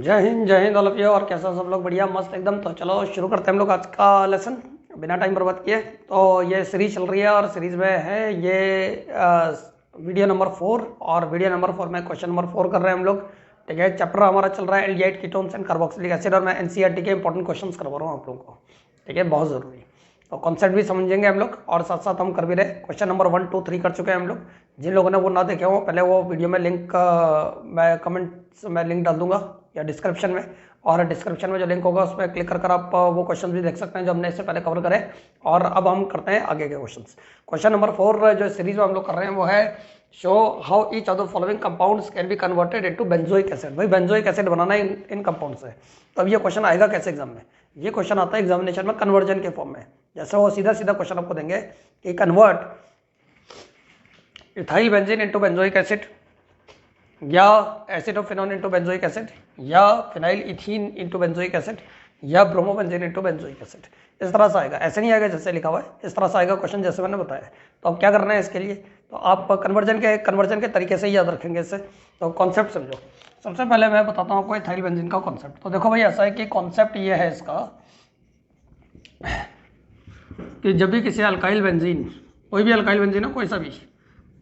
जय Hind all of you. और कैसा सब लोग? बढ़िया मस्त एकदम। तो चलो शुरू करते हैं हम लोग आज का लेसन बिना टाइम बर्बाद किए। तो ये सीरीज चल रही है और सीरीज में है ये वीडियो नंबर 4 और वीडियो नंबर 4 में क्वेश्चन नंबर 4 कर रहे हैं हम लोग। ठीक है, चैप्टर हमारा चल रहा है aldehyde ketones and carboxylic acid और मैं एनसीईआरटी के इंपॉर्टेंट क्वेश्चंस करवा रहा हूँ आप लोगों को। ठीक है, बहुत ज़रूरी। तो कॉन्सेप्ट भी समझेंगे हम लोग और साथ साथ हम कर भी रहे। क्वेश्चन नंबर 1, 2, 3 कर चुके हैं हम लोग। जिन लोगों ने वो ना देखे हो पहले वो वीडियो में लिंक मैं कमेंट्स में लिंक डाल दूंगा या डिस्क्रिप्शन में, और डिस्क्रिप्शन में जो लिंक होगा उस पर क्लिक कर आप वो क्वेश्चन भी देख सकते हैं जो हमने इससे पहले कवर करे। और अब हम करते हैं आगे के क्वेश्चन। क्वेश्चन नंबर 4 जो सीरीज में हम लोग कर रहे हैं वो है show how each of the following compounds can be converted into benzoic acid. भाई बेंजोइक एसिड बनाना है इन कंपाउंड से। तो अब ये क्वेश्चन आएगा कैसे एग्जाम में? ये क्वेश्चन आता है एग्जामिनेशन में कन्वर्जन के फॉर्म में। जैसे वो सीधा सीधा क्वेश्चन आपको देंगे कि convert ethyl benzene into benzoic acid या acetophenone into benzoic acid या phenyl ethene into benzoic acid या ब्रोमोबेंजीन इनटू बेंजोइक एसिड। इस तरह से आएगा, ऐसे नहीं आएगा जैसे लिखा हुआ है, इस तरह से आएगा क्वेश्चन जैसे मैंने बताया। तो अब क्या करना है इसके लिए? तो आप कन्वर्जन के तरीके से ही याद रखेंगे इससे। तो कॉन्सेप्ट समझो। सबसे पहले मैं बताता हूँ आपको इथाइल बेंजीन का कॉन्सेप्ट। तो देखो भाई ऐसा है कि कॉन्सेप्ट ये है इसका कि जब भी किसी अल्काइल बेंजीन, कोई भी अल्काइल बेंजीन हो कोई सा भी,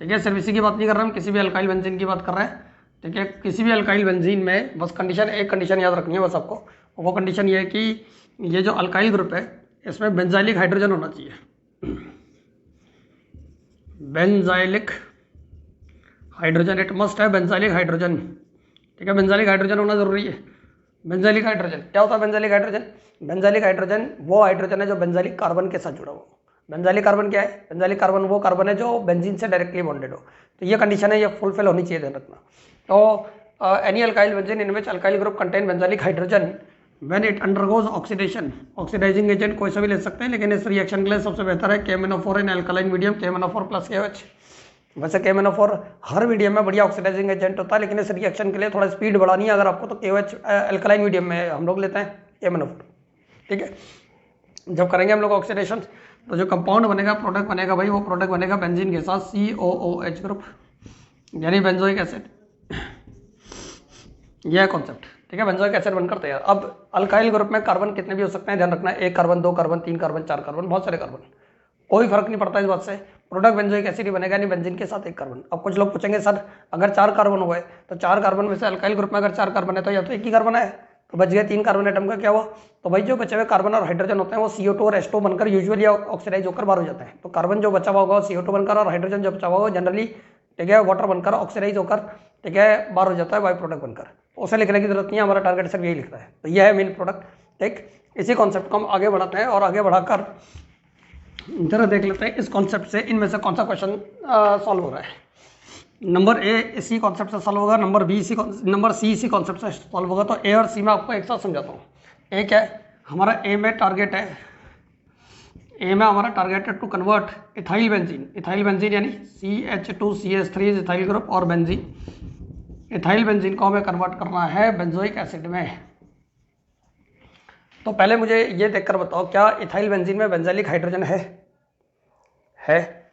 ठीक है, सिर्फ इसी की बात नहीं कर रहा हम, किसी भी अल्काइल बेंजीन की बात कर रहे हैं। ठीक है, किसी भी अल्काइल बेंजीन में बस कंडीशन, एक कंडीशन याद रखनी है बस आपको। वो कंडीशन ये है कि ये जो अल्काइल ग्रुप है इसमें बेंजाइलिक हाइड्रोजन होना चाहिए। बेंजाइलिक हाइड्रोजन, इट मस्ट है बेंजाइलिक हाइड्रोजन। ठीक है, बेंजाइलिक हाइड्रोजन होना जरूरी है। बेंजाइलिक हाइड्रोजन क्या होता है? बेंजाइलिक हाइड्रोजन, बेंजाइलिक हाइड्रोजन वो हाइड्रोजन है जो बेंजाइलिक कार्बन के साथ जुड़ा हुआ। बेंजाइलिक कार्बन क्या है? बेंजाइलिक कार्बन वो कार्बन है जो बेंजीन से डायरेक्टली बॉन्डेड हो। तो ये कंडीशन है, ये फुलफिल होनी चाहिए, ध्यान रखना। तो any alkyl benzene in which alkyl group contain benzylic hydrogen when it undergoes oxidation, oxidising agent कोई सा भी ले सकते हैं, लेकिन इस रिएक्शन के लिए सबसे बेहतर है KMnO4 in alkaline medium, KMnO4 plus KOH। वैसे KMnO4 हर मीडियम में बढ़िया ऑक्सीडाइजिंग एजेंट होता है, लेकिन इस रिएक्शन के लिए थोड़ा स्पीड बढ़ानी है अगर आपको, तो KOH अल्कालाइन मीडियम में हम लोग लेते हैं KMnO4। ठीक है, जब करेंगे हम लोग ऑक्सीडेशन तो जो कंपाउंड बनेगा, प्रोडक्ट बनेगा भाई, वो प्रोडक्ट बनेगा बेंजीन के साथ COOH ग्रुप, यानी बेंजोइक एसिड। यह है कॉन्सेप्ट। ठीक है, बेंजोइक एसिड बनकर तैयार। अब अल्काइल ग्रुप में कार्बन कितने भी हो सकते हैं, ध्यान रखना, 1 कार्बन, 2 कार्बन, 3 कार्बन, 4 कार्बन, बहुत सारे कार्बन, कोई फर्क नहीं पड़ता इस बात से। प्रोडक्ट बेंजोइक एसिड ही बनेगा, यानी बेंजीन के साथ 1 कार्बन। अब कुछ लोग पूछेंगे सर अगर 4 कार्बन हुए तो 4 कार्बन में से अल्काइल ग्रुप में अगर 4 कार्बन है तो या तो 1 ही कार्बन है, तो बच गए 3 कार्बन एटम का क्या हुआ? तो भाई जो बचे हुए कार्बन और हाइड्रोजन होते हैं वो CO2 और H2 बनकर यूजुअली ऑक्सीडाइज होकर बाहर हो जाते हैं। तो कार्बन जो बचा हुआ होगा CO2 बनकर, और हाइड्रोजन जो बचा हुआ होगा जनरली, ठीक है, वाटर बनकर ऑक्सीडाइज होकर, ठीक है, बाहर हो जाता है बाई प्रोडक्ट बनकर। उसे लिखने की जरूरत नहीं है, हमारा टारगेट सिर्फ यही लिखता है। तो यह है मेन प्रोडक्ट। ठीक, इसी कॉन्सेप्ट को हम आगे बढ़ाते हैं और आगे बढ़ाकर जरा देख लेते हैं इस कॉन्सेप्ट से इनमें से कौन सा क्वेश्चन सॉल्व हो रहा है। नंबर ए इसी कॉन्सेप्ट से सॉल्व होगा, नंबर सी इसी कॉन्सेप्ट से सॉल्व होगा। तो ए और सी में आपको एक साथ समझाता हूँ। ए क्या है हमारा? ए में टारगेट है, ए में हमारा टारगेट है टू कन्वर्ट इथाइल बेंजीन यानी CH2CH3 इथाइल ग्रुप और बेंजीन, इथाइल बेंजीन को हमें कन्वर्ट करना है बेंजोइक एसिड में। तो पहले मुझे ये देखकर बताओ, क्या इथाइल बेंजीन में बेंजाइलिक हाइड्रोजन है?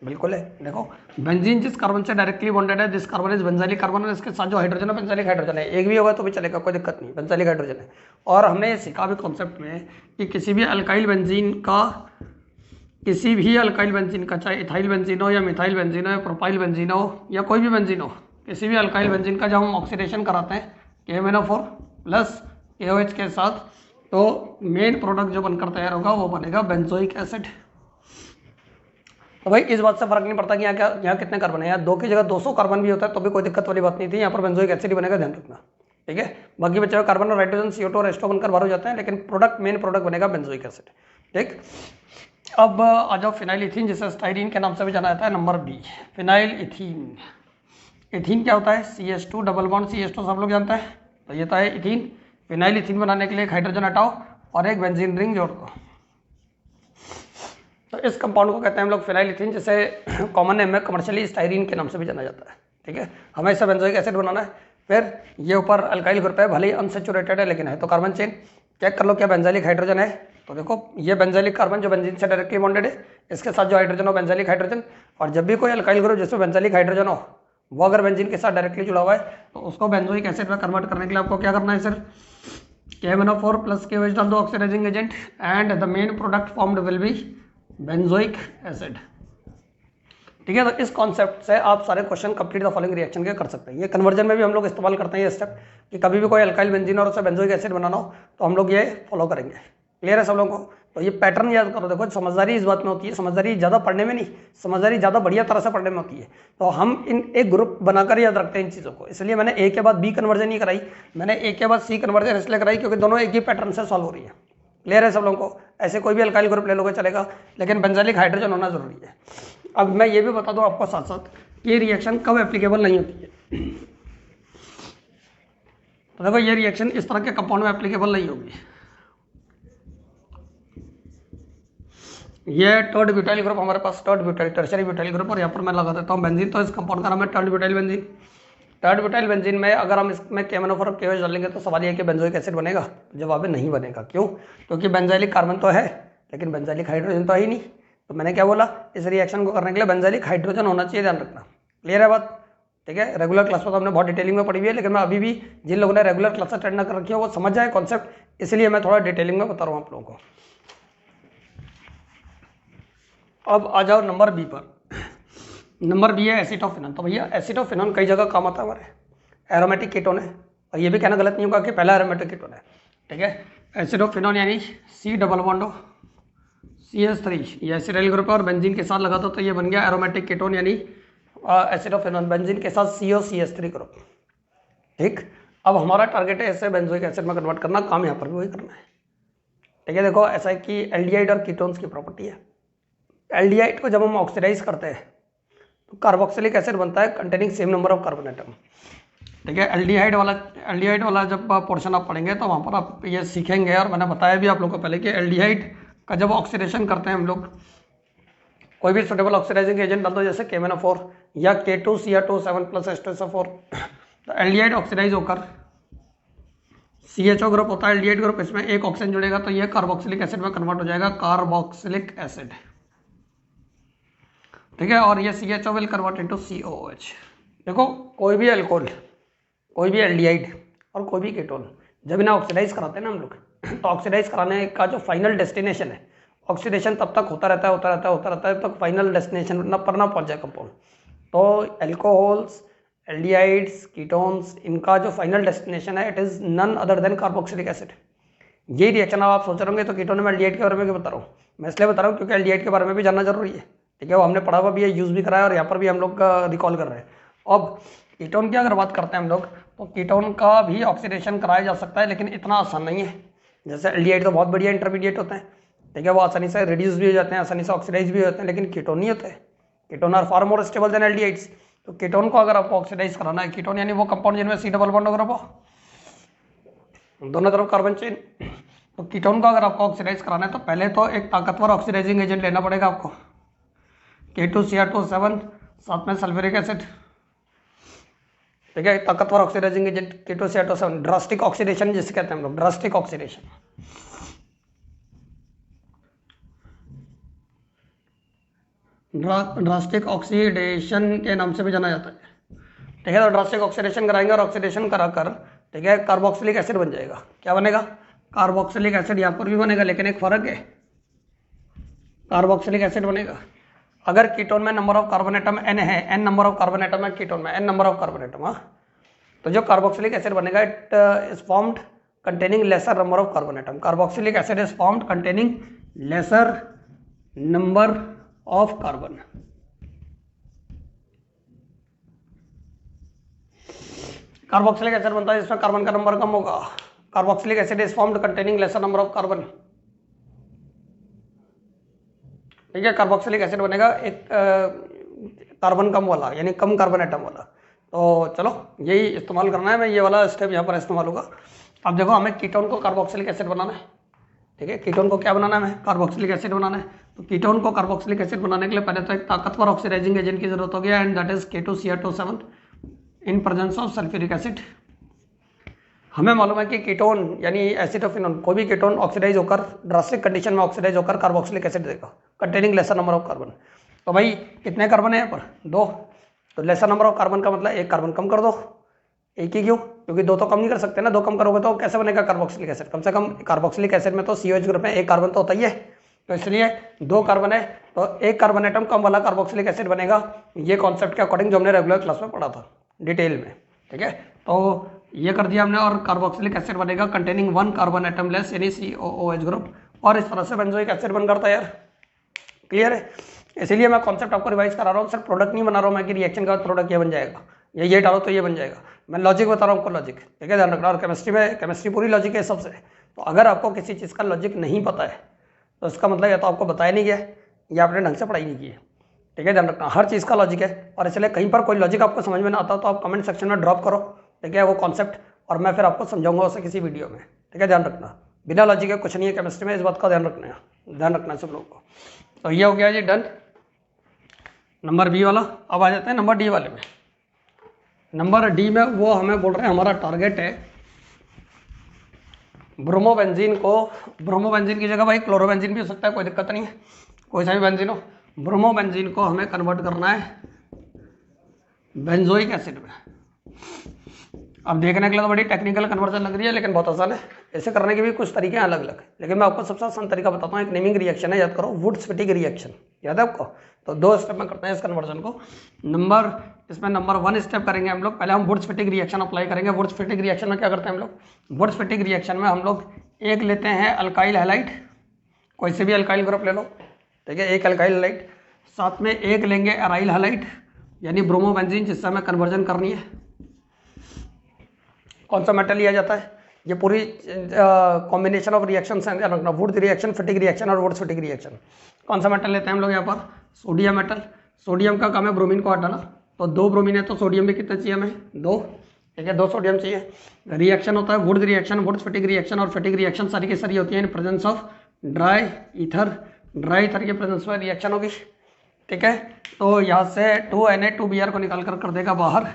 बिल्कुल है। देखो बेंजीन जिस कार्बन से डायरेक्टली बॉन्डेड है, this carbon is benzylic carbon, और इसके साथ जो हाइड्रोजन है बेंजाइलिक हाइड्रोजन है। एक भी होगा तो भी चलेगा, कोई दिक्कत नहीं, बेंजाइलिक हाइड्रोजन है। और हमने ये सीखा भी कॉन्सेप्ट में कि किसी भी अल्काइल बेंजीन का, चाहे इथाइल बेंजीन हो या मिथाइल बेंजीन हो या प्रोपाइल बेंजीन हो या कोई भी बेंजीन हो, किसी भी अल्काइल बेंजीन का जब हम ऑक्सीडेशन कराते हैं KMnO4 प्लस KOH के साथ, तो मेन प्रोडक्ट जो बनकर तैयार होगा वो बनेगा बेंजोइक एसिड। तो भाई इस बात से फर्क नहीं पड़ता कि यहाँ कितने कार्बन है। यहाँ 2 की जगह 200 कार्बन भी होता है तो भी कोई दिक्कत वाली बात नहीं थी। यहाँ पर बेंजोइक एसिड ही बनेगा, ध्यान रखना। ठीक है, बाकी बचे हुए कार्बन और हाइड्रोजन CO2 और H2 बनकर बाहर हो जाते हैं, लेकिन मेन प्रोडक्ट बनेगा बेंजोइक एसिड। ठीक, अब आ जाओ फिनाइल इथीन, जिसे स्टाइरीन के नाम से भी जाना जाता है। Number B, phenyl ethene. Ethene क्या होता है? CH2 डबल बॉन्ड CH2 सब लोग जानते हैं। तो ये तो है इथीन। फिनाइल इथीन बनाने के लिए एक हाइड्रोजन हटाओ और एक बेंजीन रिंग जोड़ दो, तो इस कंपाउंड को कहते हैं हम लोग फिनाइल इथीन, जिसे कॉमन नेम में कमर्शियली स्टाइरीन के नाम से भी जाना जाता है। ठीक है, हमें इसे बेंजोइक एसिड बनाना है। फिर ये ऊपर अल्काइल ग्रुप है, भले ही अनसेचुरेटेड है लेकिन है तो कार्बन चेन। चेक कर लो क्या बेंजाइलिक हाइड्रोजन है। तो देखो ये बेंजाइलिक कार्बन जो बेंजीन से डायरेक्टली बॉन्डेड है, इसके साथ जो हाइड्रोजन हो बेंजाइलिक हाइड्रोजन। और जब भी कोई अल्काइल ग्रुप जिसमें बेंजाइलिक हाइड्रोजन हो वो अगर बेंजीन के साथ डायरेक्टली जुड़ा हुआ है तो उसको बेंजोइक एसिड में कन्वर्ट करने के लिए आपको क्या करना है सर, KMnO4 प्लस KOH डाल दो oxidising agent and the main product formed will be benzoic acid. ठीक है, तो इस कॉन्सेप्ट से आप सारे question complete the following reaction के कर सकते हैं। ये कन्वर्जन में भी हम लोग इस्तेमाल करते हैं ये स्टेप, कि कभी भी कोई अल्काइल बेंजीन और उसे बेंजोइक एसिड बनाना हो तो हम लोग ये फॉलो करेंगे। क्लियर है सब लोगों को? तो ये पैटर्न याद करो। देखो समझदारी इस बात में होती है, समझदारी ज़्यादा पढ़ने में नहीं, समझदारी ज़्यादा बढ़िया तरह से पढ़ने में होती है। तो हम इन एक ग्रुप बनाकर याद रखते हैं इन चीज़ों को, इसलिए मैंने ए के बाद बी कन्वर्जन नहीं कराई, मैंने ए के बाद सी कन्वर्जन इसलिए कराई क्योंकि दोनों एक ही पैटर्न से सॉल्व हो रही है। क्लियर है सब लोगों को? ऐसे कोई भी अल्काइल ग्रुप ले लोगे चलेगा, लेकिन बेंजाइलिक हाइड्रोजन होना जरूरी है। अब मैं ये भी बता दूं आपको साथ साथ कि ये रिएक्शन कब एप्लीकेबल नहीं होती है। तो देखो ये रिएक्शन इस तरह के कंपाउंड में एप्लीकेबल नहीं होगी। ये टर्ड ब्यूटाइल ग्रुप हमारे पास, tert butyl tertiary butyl group, और यहाँ पर मैं लगा देता हूँ बेंजीन। तो इस कंपाउंड का नाम है टर्ड ब्यूटाइल बेंजीन। टर्ड ब्यूटाइल बेंजीन में अगर हम इसमें KMnO4 और KOH डालेंगे तो सवाल ये है कि बेंजोइक एसिड बनेगा? जवाब है नहीं बनेगा। क्यों? क्योंकि बेंजाइलिक कार्बन तो है लेकिन बेंजाइलिक हाइड्रोजन तो है ही नहीं। तो मैंने क्या बोला, इस रिएक्शन को करने के लिए बेंजाइलिक हाइड्रोजन होना चाहिए, ध्यान रखना। क्लियर है बात? ठीक है, रेगुलर क्लास में तो हमने बहुत डिटेलिंग में पढ़ी हुई है, लेकिन मैं अभी भी जिन लोगों ने रेगुलर क्लास अटेंड ना कर रखी है वो समझ जाए कॉन्सेप्ट, इसलिए मैं थोड़ा डिटेलिंग में बता रहा हूँ आप लोगों को। अब आ जाओ नंबर बी पर। नंबर बी है एसिटोफिनॉन। तो भैया एसिटोफिनॉन कई जगह काम आता है हमारे, एरोमेटिक कीटोन है, और ये भी कहना गलत नहीं होगा कि पहला एरोमेटिक कीटोन है। ठीक है, एसिडोफिनॉन यानी C डबल बॉन्ड CH3, ये एसिडाइल ग्रुप है और बेंजीन के साथ लगा दो तो ये बन गया एरोमेटिक कीटोन यानी एसिडोफिनॉन, बेंजीन के साथ COCH3 ग्रुप। ठीक, अब हमारा टारगेट है इसे बेंजोइक एसिड में कन्वर्ट करना, काम यहाँ पर भी वही करना है। ठीक है, देखो ऐसा है कि एल्डिहाइड और कीटोन्स की प्रॉपर्टी है। एल्डिहाइड को जब हम ऑक्सीडाइज करते हैं तो कार्बोक्सिलिक एसिड बनता है containing same number of carbon atom. ठीक है, एल्डिहाइड वाला जब पोर्शन आप पढ़ेंगे तो वहाँ पर आप ये सीखेंगे, और मैंने बताया भी आप लोगों को पहले कि एल्डिहाइड का जब ऑक्सीडेशन करते हैं हम लोग, कोई भी सुटेबल ऑक्सीडाइजिंग एजेंट डाल दो जैसे KMnO4 या K2Cr2 7+ H2SO4, तो एल्डिहाइड ऑक्सीडाइज होकर CHO ग्रुप होता है एल्डिहाइड ग्रुप, इसमें एक ऑक्सीजन जुड़ेगा तो ये कार्बोक्सिलिक एसिड में कन्वर्ट हो जाएगा कार्बोक्सिलिक एसिड। ठीक है, और ये CHO will convert into COOH। देखो कोई भी अल्कोहल, कोई भी एल्डिहाइड और कोई भी कीटोन जब इन्हें ऑक्सीडाइज कराते हैं ना हम लोग, तो ऑक्सीडाइज कराने का जो फाइनल डेस्टिनेशन है, ऑक्सीडेशन तब तक होता रहता है तब फाइनल डेस्टिनेशन पर ना पहुंच जाए कंपाउंड। तो अल्कोहल्स, एल्डिहाइड्स, कीटोन्स, इनका जो फाइनल डेस्टिनेशन है it is none other than carboxylic acid. यही रिएक्शन आप सोच रहे होंगे तो कीटोन में एल्डिहाइड के बारे में क्यों बता रहा हूँ? मैं इसलिए बता रहा हूँ क्योंकि एल्डिहाइड के बारे में भी जानना जरूरी है। ठीक है, वो हमने पढ़ा हुआ भी है, यूज़ भी कराया, और यहाँ पर भी हम लोग रिकॉल कर रहे हैं। अब कीटोन की अगर बात करते हैं हम लोग, तो कीटोन का भी ऑक्सीडेशन कराया जा सकता है, लेकिन इतना आसान नहीं है। जैसे एल्डिहाइड तो बहुत बढ़िया इंटरमीडिएट होते हैं, ठीक है, वो आसानी से रिड्यूस भी हो जाते हैं, आसानी से ऑक्सीडाइज भी हो जाते हैं, लेकिन कीटोन नहीं होते। Ketone are far more stable than aldehydes. तो कीटोन को अगर आपको ऑक्सीडाइज कराना है, कीटोन यानी वो कंपाउंड जिनमें C डबल बॉन्ड ग्रुप हो, दोनों तरफ कार्बन चेन, तो कीटोन को अगर आपको ऑक्सीडाइज कराना है तो पहले तो एक ताकतवर ऑक्सीडाइजिंग एजेंट लेना पड़ेगा आपको, K2Cr2 साथ में सल्फ्यूरिक एसिड। ठीक है, ताकतवर oxidising agent K2Cr2 drastic oxidation जिसे कहते हैं हम लोग, ड्रास्टिक ऑक्सीडेशन। ड्रास्टिक ऑक्सीडेशन के नाम से भी जाना जाता है। ठीक है, तो ड्रास्टिक ऑक्सीडेशन कराएंगे और ऑक्सीडेशन कराकर ठीक है कार्बोक्सिलिक एसिड बन जाएगा। क्या बनेगा? Carboxylic acid. यहाँ पर भी बनेगा लेकिन एक फर्क है, कार्बोक्सिलिक एसिड बनेगा। अगर कीटोन में number of carbon atom n है, n number of carbon atom है कीटोन में, n number of carbon atom, तो जो कार्बोक्सिलिक एसिड बनेगा it is formed containing laser number of carbon atom. Carboxylic acid is formed containing laser number of carbon. Carboxylic acid बनता है जिसमें carbon का number कम होगा। Carboxylic acid is formed containing laser number of carbon. ठीक है, carboxylic acid बनेगा एक carbon कम वाला, यानी कम कार्बन एटम वाला। तो चलो यही इस्तेमाल करना है, मैं ये वाला स्टेप यहाँ पर इस्तेमाल होगा। अब देखो हमें कीटोन को कार्बोक्सिलिक एसिड बनाना है। ठीक है, कीटोन को क्या बनाना है? हमें कार्बोक्सिलिक एसिड बनाना है। तो कीटोन को कार्बोक्सिलिक एसिड बनाने के लिए पहले तो एक ताकतवर ऑक्सीडाइजिंग एजेंट की जरूरत होगी, and that is K2Cr2 in presence of sulphuric acid. हमें मालूम है कि कीटोन यानी एसिटोफिनोन, कोई भी कीटोन ऑक्सीडाइज होकर ड्रास्टिक कंडीशन में ऑक्सीडाइज होकर कार्बोक्सिलिक एसिड देगा containing laser number of carbon. तो भाई कितने कार्बन है यहाँ पर? 2। तो लेसर नंबर ऑफ कार्बन का मतलब एक कार्बन कम कर दो। एक ही क्यों? क्योंकि दो तो कम नहीं कर सकते ना, दो कम करोगे तो कैसे बनेगा कार्बोक्सिलिक एसिड? कम से कम कार्बोक्सिलिक एसिड में तो COH ग्रुप में एक कार्बन तो होता ही है, तो इसलिए दो कार्बन है तो एक कार्बन एटम कम वाला कार्बोक्सिलिक एसिड बनेगा। ये कॉन्सेप्ट के अकॉर्डिंग जो हमने रेगुलर क्लास में पढ़ा था डिटेल में, ठीक है। तो ये कर दिया हमने, और कार्बोक्सिलिक एसिड बनेगा containing one carbon atom less यानी COOH ग्रुप, और इस तरह से बेंजोइक एसिड बन करता है यार। क्लियर है? इसीलिए मैं कॉन्सेप्ट आपको रिवाइज करा रहा हूँ, सिर्फ प्रोडक्ट नहीं बना रहा हूँ मैं कि रिएक्शन का प्रोडक्ट ये बन जाएगा, ये डालो तो ये बन जाएगा। मैं लॉजिक बता रहा हूँ आपको, लॉजिक, ठीक है, ध्यान रखना। और केमिस्ट्री में, केमिस्ट्री पूरी लॉजिक है सबसे। तो अगर आपको किसी चीज़ का लॉजिक नहीं पता है तो इसका मतलब या तो आपको बताया नहीं गया या आपने ढंग से पढ़ाई नहीं की है, ठीक है, ध्यान रखना। हर चीज़ का लॉजिक है, और इसलिए कहीं पर कोई लॉजिक आपको समझ में ना आता हो तो आप कमेंट सेक्शन में ड्रॉप करो, ठीक है, वो कॉन्सेप्ट, और मैं फिर आपको समझाऊंगा उसे किसी वीडियो में, ठीक है, ध्यान रखना। बिना लॉजिक के कुछ नहीं है केमिस्ट्री में, इस बात का ध्यान रखना है सब लोगों को। तो ये हो गया जी डन, नंबर बी वाला। अब आ जाते हैं नंबर डी वाले में। नंबर डी में वो हमें बोल रहे हैं, हमारा टारगेट है ब्रोमोबेंजीन को, ब्रोमोबेंजीन की जगह भाई क्लोरोबेंजीन भी हो सकता है, कोई दिक्कत नहीं है, कोई सा भी बेंजीन हो। ब्रोमोबेंजीन को हमें कन्वर्ट करना है बेंजोइक एसिड में। अब देखने के लिए तो बड़ी टेक्निकल कन्वर्जन लग रही है, लेकिन बहुत आसान है। ऐसे करने के भी कुछ तरीके हैं अलग अलग, लेकिन मैं आपको सबसे आसान तरीका बताता हूँ। एक नेमिंग रिएक्शन है, याद करो, वुड्स-फिटिग रिएक्शन, याद है आपको? तो दो स्टेप में करते हैं इस कन्वर्जन को। इसमें नंबर 1 स्टेप करेंगे हम लोग, पहले हम वुड्स-फिटिग रिएक्शन अप्लाई करेंगे। वुड्स-फिटिग रिएक्शन में क्या करते हैं हम लोग? वुड्स-फिटिग रिएक्शन में हम लोग एक लेते हैं अल्काइल हैलाइड, कोई से भी अल्काइल ग्रुप ले लो, ठीक है, एक अल्काइल हैलाइड, साथ में एक लेंगे एराइल हैलाइड यानी ब्रोमोबेंजीन, जिससे हमें कन्वर्जन करनी है। कौन सा मेटल लिया जाता है? ये पूरी कॉम्बिनेशन ऑफ रिएक्शन है, रखना, वुड रिएक्शन, फिटिग रिएक्शन और वुड्स फिटिग रिएक्शन। कौन सा मेटल लेते हैं हम लोग यहाँ पर? Sodium metal. सोडियम का काम है ब्रोमीन को हटाना, तो 2 ब्रोमीन है तो सोडियम भी कितना चाहिए हमें? 2, ठीक है, 2 सोडियम चाहिए। रिएक्शन होता है वुड रिएक्शन, वुड्स फिटिग रिएक्शन, और फिटिग रिएक्शन सारी की सारी होती है in presence of dry ether. Dry ether के प्रेजेंस में रिएक्शन होगी, ठीक है। तो यहाँ से 2Na2Br को निकाल कर देगा बाहर,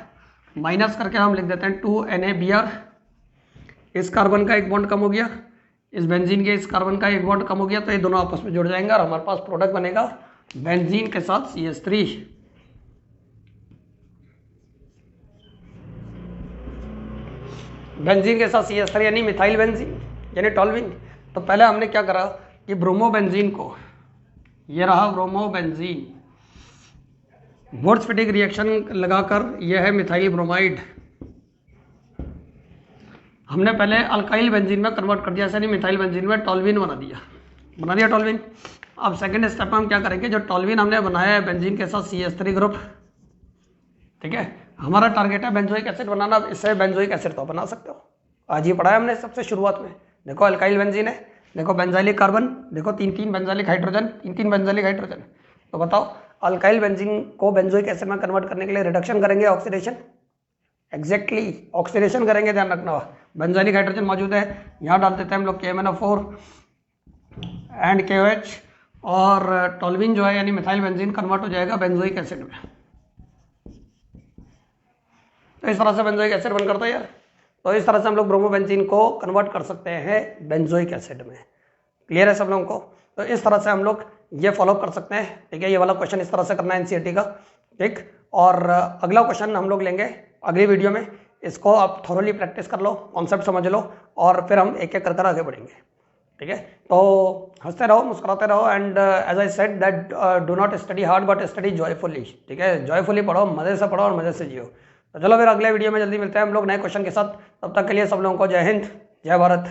माइनस करके हम लिख देते हैं 2NaBr। इस कार्बन का एक बॉन्ड कम हो गया, इस बेंजीन के इस कार्बन का एक बॉन्ड कम हो गया, तो ये दोनों आपस में जुड़ जाएंगे और हमारे पास प्रोडक्ट बनेगा बेंजीन के साथ CH3। बेंजीन के साथ CH3 यानी मिथाइल बेंजीन यानी टॉल्विन। तो पहले हमने क्या करा कि ब्रोमोबेंजीन को, ये रहा ब्रोमोबेंजीन, वुड्स फिटिग रिएक्शन लगाकर, यह है मिथाइल ब्रोमाइड, हमने पहले अल्काइल बेंजीन में कन्वर्ट कर दिया, यानी मिथाइल बेंजीन में टॉल्विन बना दिया टॉल्विन। अब सेकंड स्टेप में हम क्या करेंगे? जो टॉल्विन हमने बनाया है बेंजीन के साथ CH3 ग्रुप, ठीक है, हमारा टारगेट है बेंजोइक एसिड बनाना। अब इससे बेंजोइक एसिड तो बना सकते हो, आज ही पढ़ा है हमने सबसे शुरुआत में। देखो अल्काइल बेंजीन है, देखो बेंजाइलिक कार्बन, देखो 3-3 बेंजाइलिक हाइड्रोजन, 3-3 बेंजाइलिक हाइड्रोजन। तो बताओ अल्काइल बेंजीन को बेंजोइक एसिड में कन्वर्ट करने के लिए रिडक्शन करेंगे, ऑक्सीडेशन, एग्जैक्टली ऑक्सीडेशन करेंगे, ध्यान रखना। बेंजाइलिक हाइड्रोजन मौजूद है, यहाँ डाल देते हैं हम लोग KMnO4 एंड KOH, और टॉल्विन जो है यानी मिथाइल बेंजीन कन्वर्ट हो जाएगा बेंजोइक एसिड में। तो इस तरह से बेंजोइक एसिड बन करता है यार। तो इस तरह से हम लोग ब्रोमोबेंजीन को कन्वर्ट कर सकते हैं बेंजोइक एसिड में। क्लियर है सब लोगों को? तो इस तरह से हम लोग ये फॉलो कर सकते हैं, ठीक है। ये वाला क्वेश्चन इस तरह से करना है NCERT का, ठीक। और अगला क्वेश्चन हम लोग लेंगे अगली वीडियो में, इसको आप थोरोली प्रैक्टिस कर लो, कॉन्सेप्ट समझ लो, और फिर हम एक एक कर आगे बढ़ेंगे, ठीक है। तो हंसते रहो, मुस्कुराते रहो, and as I said that do not study hard but study joyfully, ठीक है। जॉयफुली पढ़ो, मज़े से पढ़ो और मज़े से जियो। तो चलो फिर अगले वीडियो में जल्दी मिलते हैं हम लोग नए क्वेश्चन के साथ। तब तक के लिए सब लोगों को जय हिंद, जय भारत।